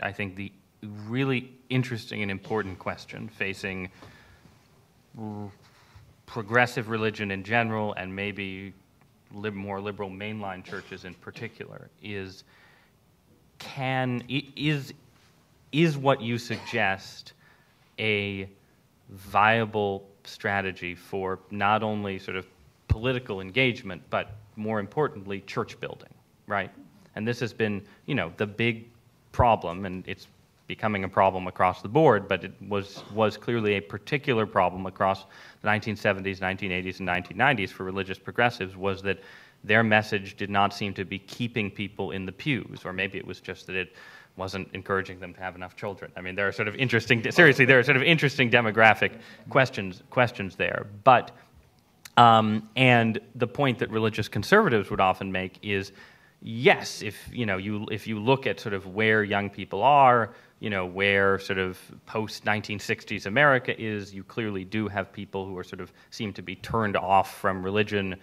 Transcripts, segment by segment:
I think, the really interesting and important question facing progressive religion in general and maybe more liberal mainline churches in particular is what you suggest a viable strategy for not only sort of political engagement, but more importantly, church building, right? And this has been, the big problem, and it's becoming a problem across the board, but it was clearly a particular problem across the 1970s, 1980s, and 1990s for religious progressives, was that their message did not seem to be keeping people in the pews, or maybe it was just that it wasn't encouraging them to have enough children. I mean, there are sort of interesting, seriously, there are sort of interesting demographic questions there. But, and the point that religious conservatives would often make is, yes, if you look at sort of where young people are, where sort of post-1960s America is, you clearly do have people who are sort of seem to be turned off from religion,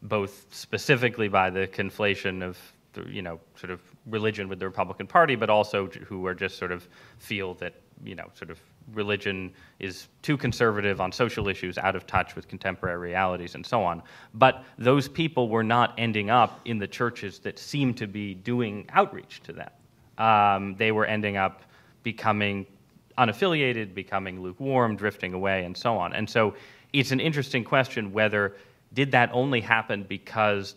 both specifically by the conflation of sort of religion with the Republican Party, but also who are just sort of feel that, sort of religion is too conservative on social issues, out of touch with contemporary realities, and so on. But those people were not ending up in the churches that seemed to be doing outreach to them. They were ending up becoming unaffiliated, becoming lukewarm, drifting away, and so on. And so it's an interesting question whether did that only happen because,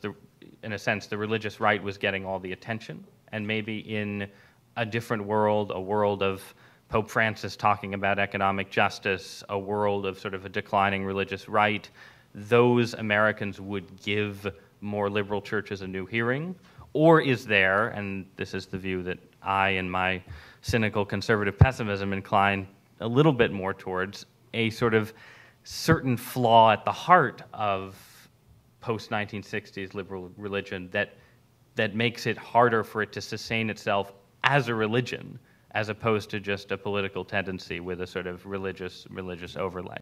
in a sense, the religious right was getting all the attention, and maybe in a different world, a world of Pope Francis talking about economic justice, a world of sort of a declining religious right, those Americans would give more liberal churches a new hearing? Or is there, and this is the view that I, in my cynical conservative pessimism, incline a little bit more towards, a sort of certain flaw at the heart of post-1960s liberal religion that makes it harder for it to sustain itself as a religion, as opposed to just a political tendency with a sort of religious overlay.